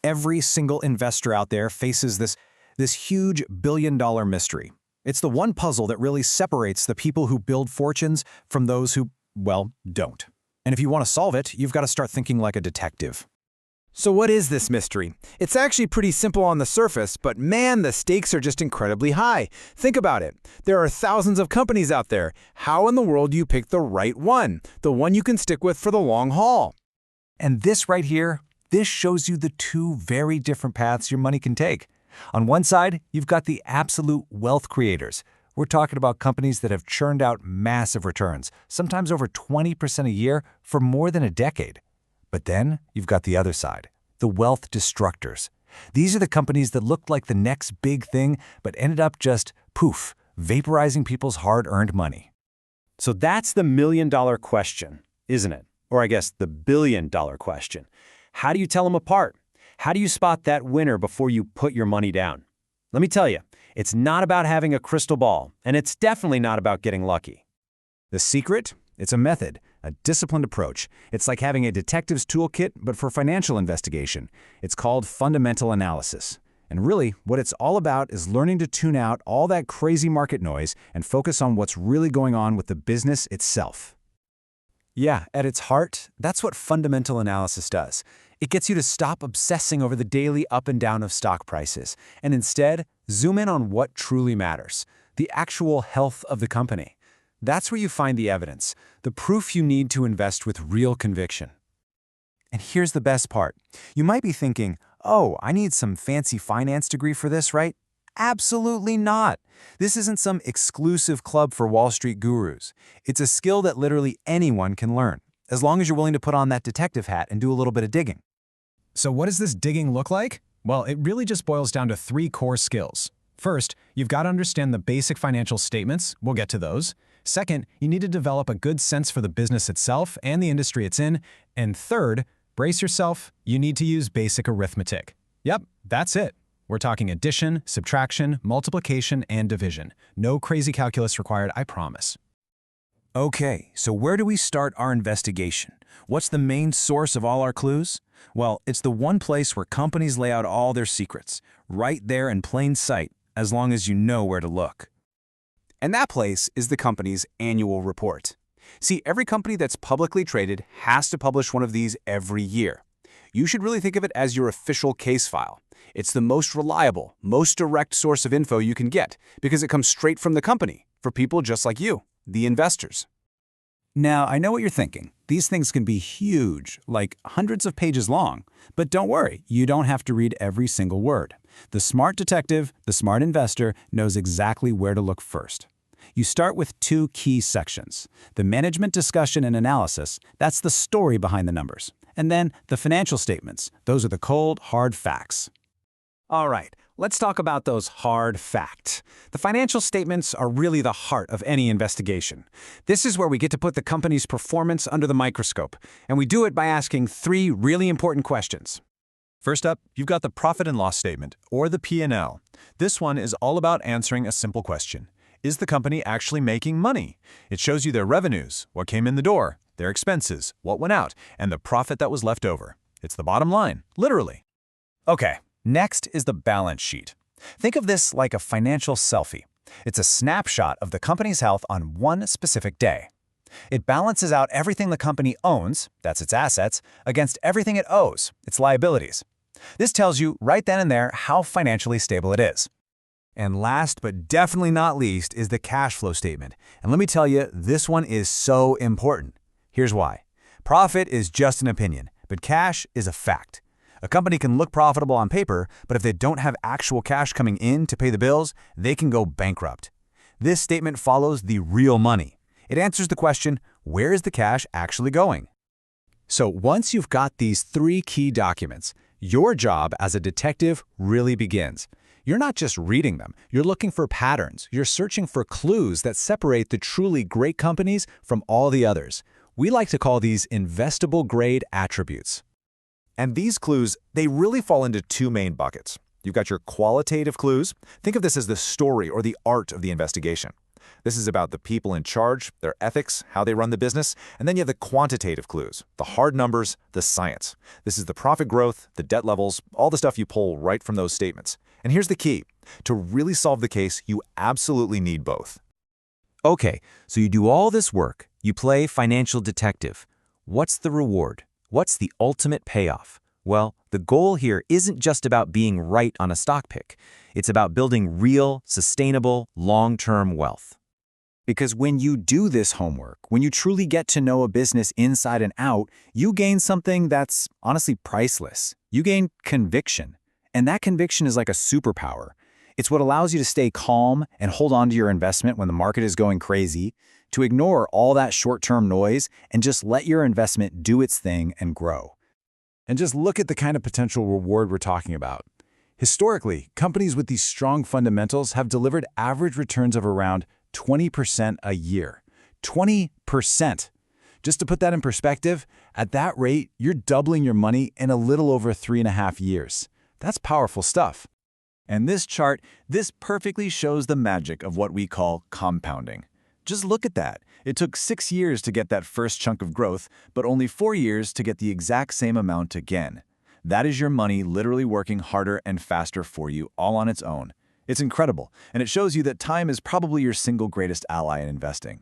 Every single investor out there faces this huge billion-dollar mystery. It's the one puzzle that really separates the people who build fortunes from those who, well, don't. And if you want to solve it, you've got to start thinking like a detective. So what is this mystery? It's actually pretty simple on the surface, but man, the stakes are just incredibly high. Think about it. There are thousands of companies out there. How in the world do you pick the right one? The one you can stick with for the long haul? And this right here, this shows you the two very different paths your money can take. On one side, you've got the absolute wealth creators. We're talking about companies that have churned out massive returns, sometimes over 20% a year for more than a decade. But then you've got the other side, the wealth destructors. These are the companies that looked like the next big thing, but ended up just, poof, vaporizing people's hard-earned money. So that's the million-dollar question, isn't it? Or I guess the billion-dollar question. How do you tell them apart? How do you spot that winner before you put your money down? Let me tell you, it's not about having a crystal ball, and it's definitely not about getting lucky. The secret? It's a method, a disciplined approach. It's like having a detective's toolkit, but for financial investigation. It's called fundamental analysis. And really, what it's all about is learning to tune out all that crazy market noise and focus on what's really going on with the business itself. Yeah, at its heart, that's what fundamental analysis does. It gets you to stop obsessing over the daily up and down of stock prices, and instead, zoom in on what truly matters, the actual health of the company. That's where you find the evidence, the proof you need to invest with real conviction. And here's the best part. You might be thinking, oh, I need some fancy finance degree for this, right? Absolutely not. This isn't some exclusive club for Wall Street gurus. It's a skill that literally anyone can learn, as long as you're willing to put on that detective hat and do a little bit of digging. So what does this digging look like? Well, it really just boils down to 3 core skills. First, you've got to understand the basic financial statements. We'll get to those. Second, you need to develop a good sense for the business itself and the industry it's in. And third, brace yourself, you need to use basic arithmetic. Yep, that's it. We're talking addition, subtraction, multiplication, and division. No crazy calculus required, I promise. Okay, so where do we start our investigation? What's the main source of all our clues? Well, it's the one place where companies lay out all their secrets, right there in plain sight, as long as you know where to look. And that place is the company's annual report. See, every company that's publicly traded has to publish one of these every year. You should really think of it as your official case file. It's the most reliable, most direct source of info you can get because it comes straight from the company for people just like you, the investors. Now, I know what you're thinking. These things can be huge, like hundreds of pages long. But don't worry, you don't have to read every single word. The smart detective, the smart investor, knows exactly where to look first. You start with 2 key sections. The management discussion and analysis, that's the story behind the numbers. And then the financial statements, those are the cold, hard facts. All right, let's talk about those hard facts. The financial statements are really the heart of any investigation. This is where we get to put the company's performance under the microscope, and we do it by asking 3 really important questions. First up, you've got the profit and loss statement, or the P&L. This one is all about answering a simple question. Is the company actually making money? It shows you their revenues, what came in the door, their expenses, what went out, and the profit that was left over. It's the bottom line, literally. Okay, next is the balance sheet. Think of this like a financial selfie. It's a snapshot of the company's health on one specific day. It balances out everything the company owns, that's its assets, against everything it owes, its liabilities. This tells you right then and there how financially stable it is. And last but definitely not least is the cash flow statement. And let me tell you, this one is so important. Here's why. Profit is just an opinion, but cash is a fact. A company can look profitable on paper, but if they don't have actual cash coming in to pay the bills, they can go bankrupt. This statement follows the real money. It answers the question, where is the cash actually going? So once you've got these 3 key documents, your job as a detective really begins. You're not just reading them, you're looking for patterns. You're searching for clues that separate the truly great companies from all the others. We like to call these investable grade attributes. And these clues, they really fall into 2 main buckets. You've got your qualitative clues. Think of this as the story or the art of the investigation. This is about the people in charge, their ethics, how they run the business, and then you have the quantitative clues, the hard numbers, the science. This is the profit growth, the debt levels, all the stuff you pull right from those statements. And here's the key. To really solve the case, you absolutely need both. Okay, so you do all this work. You play financial detective. What's the reward? What's the ultimate payoff? Well, the goal here isn't just about being right on a stock pick. It's about building real, sustainable, long-term wealth. Because when you do this homework, when you truly get to know a business inside and out, you gain something that's honestly priceless. You gain conviction. And that conviction is like a superpower. It's what allows you to stay calm and hold on to your investment when the market is going crazy, to ignore all that short-term noise and just let your investment do its thing and grow. And just look at the kind of potential reward we're talking about. Historically, companies with these strong fundamentals have delivered average returns of around 20% a year. 20%! Just to put that in perspective, at that rate, you're doubling your money in a little over 3.5 years. That's powerful stuff. And this chart, this perfectly shows the magic of what we call compounding. Just look at that. It took 6 years to get that first chunk of growth, but only 4 years to get the exact same amount again. That is your money literally working harder and faster for you all on its own. It's incredible, and it shows you that time is probably your single greatest ally in investing.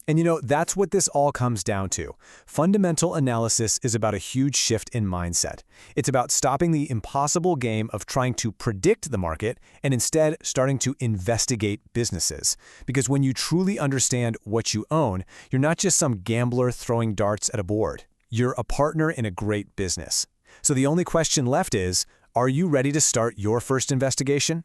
And you know, that's what this all comes down to. Fundamental analysis is about a huge shift in mindset. It's about stopping the impossible game of trying to predict the market and instead starting to investigate businesses. Because when you truly understand what you own, you're not just some gambler throwing darts at a board. You're a partner in a great business. So the only question left is, are you ready to start your first investigation?